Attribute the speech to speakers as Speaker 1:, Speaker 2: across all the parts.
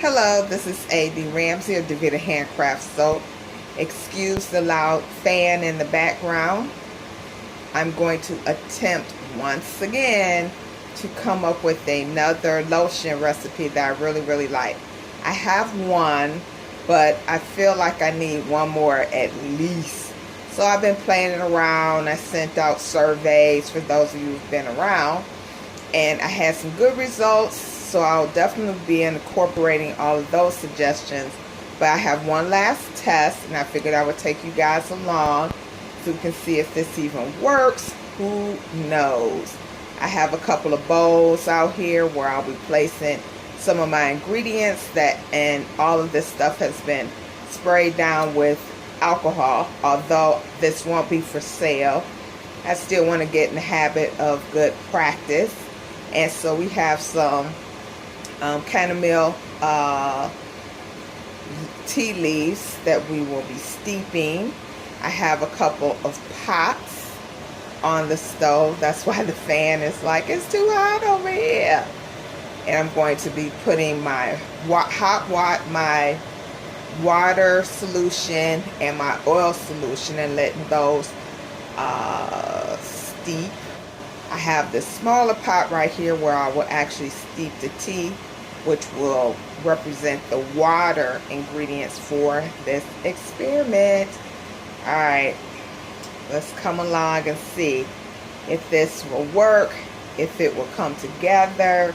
Speaker 1: Hello, this is A.D. Ramsey of Davita Handcraft Soap. Excuse the loud fan in the background. I'm going to attempt once again to come up with another lotion recipe that I really like. I have one, but I feel like I need one more at least. So I've been playing it around. I sent out surveys for those of you who've been around, and I had some good results. So I'll definitely be incorporating all of those suggestions. But I have one last test, and I figured I would take you guys along so we can see if this even works. Who knows? I have a couple of bowls out here where I'll be placing some of my ingredients and all of this stuff has been sprayed down with alcohol. Although this won't be for sale, I still want to get in the habit of good practice. And so we have some chamomile tea leaves that we will be steeping. I have a couple of pots on the stove. That's why the fan is like, it's too hot over here. And I'm going to be putting my my water solution and my oil solution and letting those steep. I have the smaller pot right here where I will actually steep the tea, which will represent the water ingredients for this experiment. Alright, let's come along and see if this will work, if it will come together,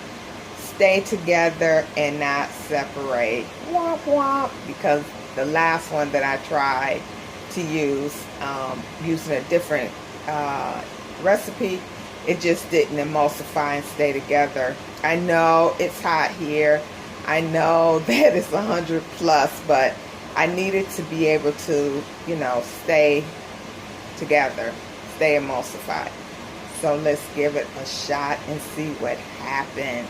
Speaker 1: stay together, and not separate. Womp womp. Because the last one that I tried to use, using a different recipe, it just didn't emulsify and stay together. I know it's hot here. I know that it's 100 plus, but I needed to be able to, you know, stay together, stay emulsified. So let's give it a shot and see what happens.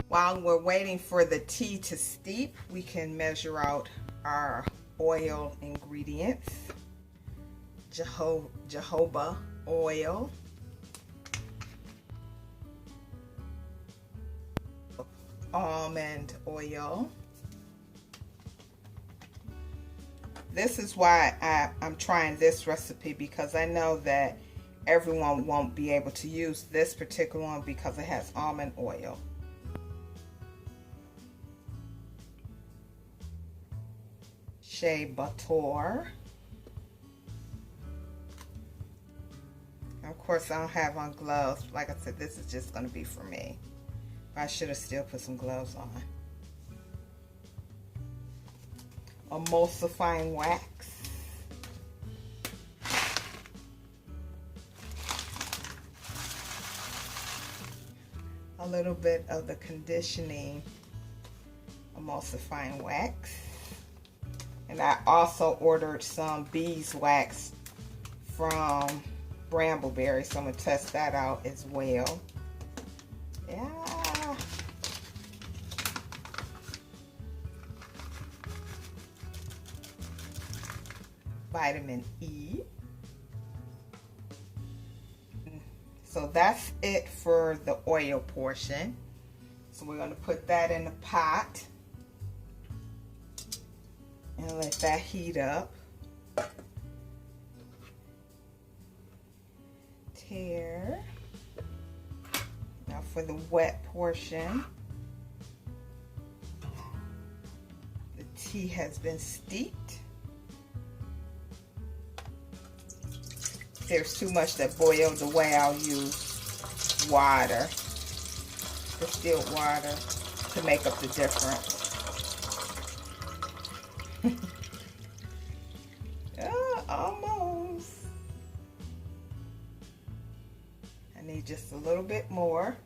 Speaker 1: While we're waiting for the tea to steep, we can measure out our oil ingredients. Jojoba oil, almond oil. This is why I'm trying this recipe, because I know that everyone won't be able to use this particular one because it has almond oil. Shea butter. Of course, I don't have on gloves. Like I said, this is just going to be for me. I should have still put some gloves on. Emulsifying wax. A little bit of the conditioning emulsifying wax. And I also ordered some beeswax from Brambleberry, so I'm going to test that out as well. Yeah. Vitamin E. So that's it for the oil portion. So we're going to put that in the pot and let that heat up. Tear. Now for the wet portion, the tea has been steeped. If there's too much that boiled away, I'll use water, distilled water, to make up the difference. Almost. I need just a little bit more.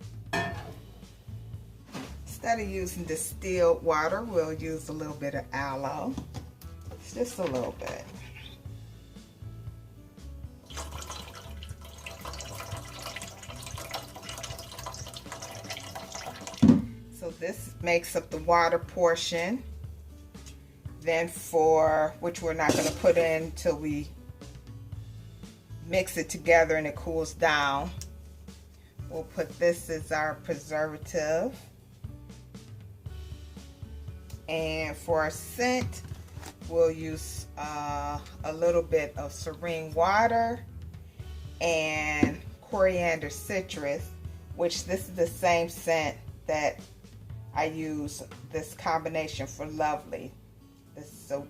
Speaker 1: Instead of using distilled water, we'll use a little bit of aloe. Just a little bit. So this makes up the water portion. Then for, which we're not going to put in till we mix it together and it cools down, we'll put this as our preservative. And for our scent, we'll use a little bit of serene water and coriander citrus, which this is the same scent that I use this combination for Lovely. This soap.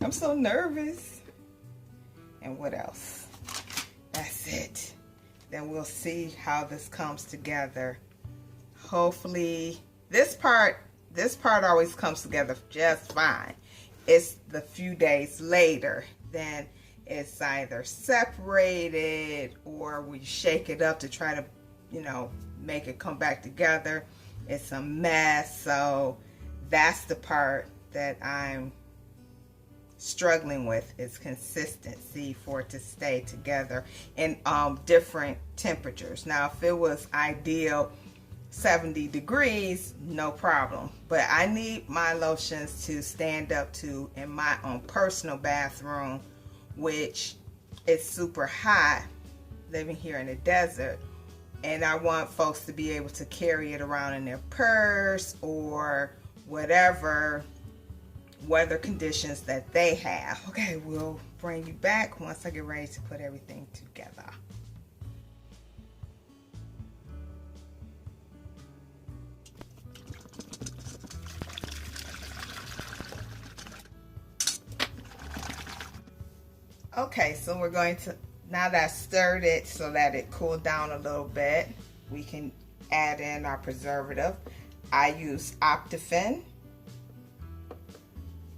Speaker 1: I'm so nervous. And what else? That's it. Then we'll see how this comes together. Hopefully, this part always comes together just fine. It's the few days later, then it's either separated or we shake it up to try to, you know, make it come back together. It's a mess. So that's the part that I'm struggling with, is consistency for it to stay together in different temperatures. Now, if it was ideal 70 degrees, no problem. But I need my lotions to stand up to in my own personal bathroom, which is super hot, living here in the desert. And I want folks to be able to carry it around in their purse or whatever weather conditions that they have. Okay, we'll bring you back once I get ready to put everything together. Okay, so we're going to, now that I stirred it so that it cooled down a little bit, we can add in our preservative. I use Artisan,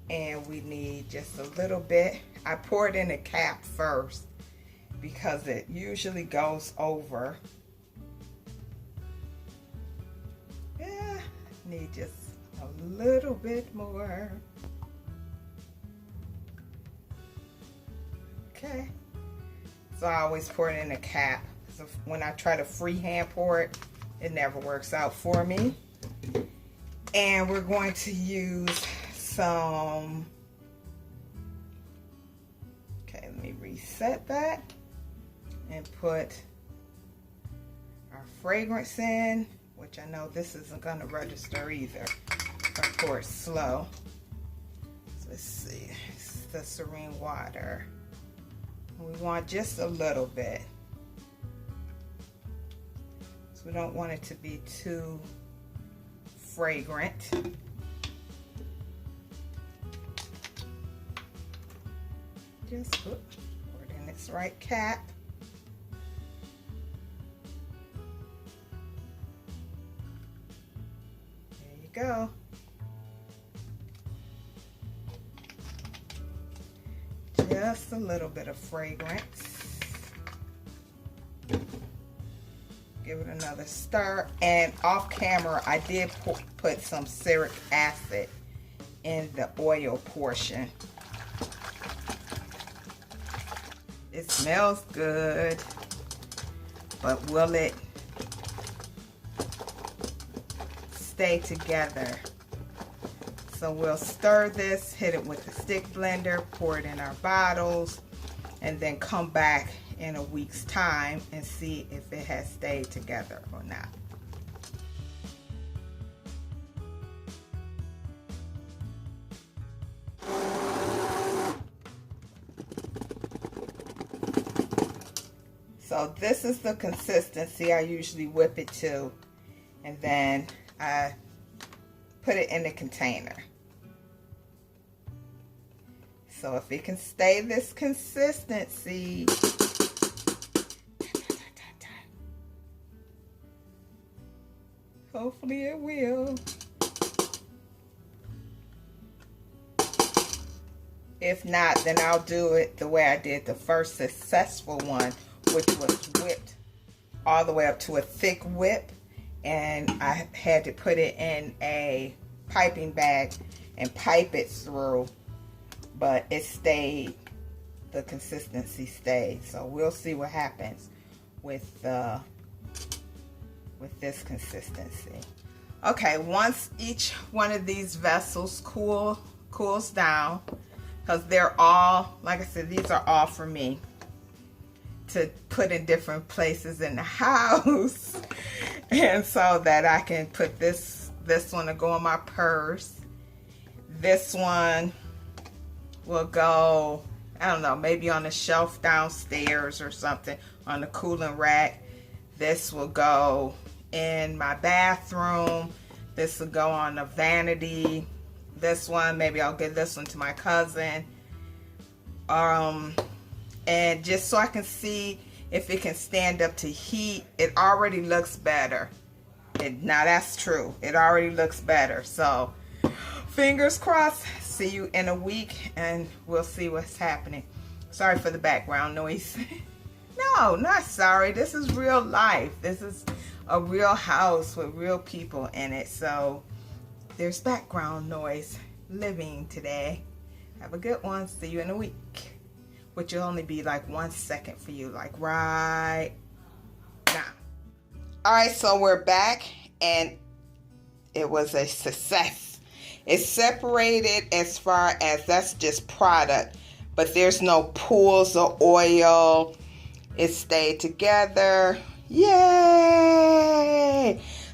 Speaker 1: and we need just a little bit. I pour it in a cap first because it usually goes over. Yeah, need just a little bit more. Okay, so I always pour it in a cap. So when I try to freehand pour it, it never works out for me. And we're going to use some, okay, let me reset that and put our fragrance in, which I know this isn't going to register either. Of course, slow. So let's see, it's the serene water. We want just a little bit. So we don't want it to be too fragrant. Just put it in its right cap. There you go. Just a little bit of fragrance. Give it another stir. And off camera, I did put some citric acid in the oil portion. It smells good, but will it stay together? So we'll stir this, hit it with the stick blender, pour it in our bottles, and then come back in a week's time and see if it has stayed together or not. So this is the consistency I usually whip it to, and then I put it in the container. So if it can stay this consistency, hopefully it will. If not, then I'll do it the way I did the first successful one, which was whipped all the way up to a thick whip, and I had to put it in a piping bag and pipe it through, but it stayed, the consistency stayed. So we'll see what happens with this consistency. Okay, once each one of these vessels cools down, because they're all, like I said, these are all for me to put in different places in the house. And so that I can put this one to go in my purse. This one will go, I don't know, maybe on the shelf downstairs or something, on the cooling rack. This will go in my bathroom. This will go on the vanity. This one, maybe I'll give this one to my cousin. And just so I can see if it can stand up to heat. It already looks better. Now that's true. It already looks better. So fingers crossed. See you in a week and we'll see what's happening. Sorry for the background noise. No, not sorry. This is real life. This is a real house with real people in it. So there's background noise living today. Have a good one. See you in a week. Which will only be like 1 second for you, like right now. All right, so we're back and it was a success. It's separated as far as that's just product, but there's no pools of oil. It stayed together. Yay!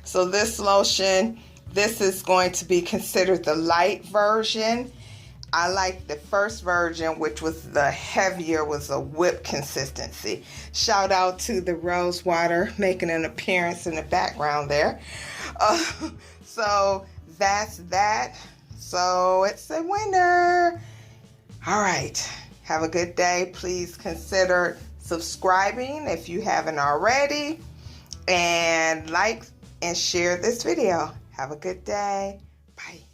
Speaker 1: So this lotion, this is going to be considered the light version. I like the first version, which was the heavier, was a whip consistency. Shout out to the rose water making an appearance in the background there. So that's that. So it's a winner. All right. Have a good day. Please consider subscribing if you haven't already. And like and share this video. Have a good day. Bye.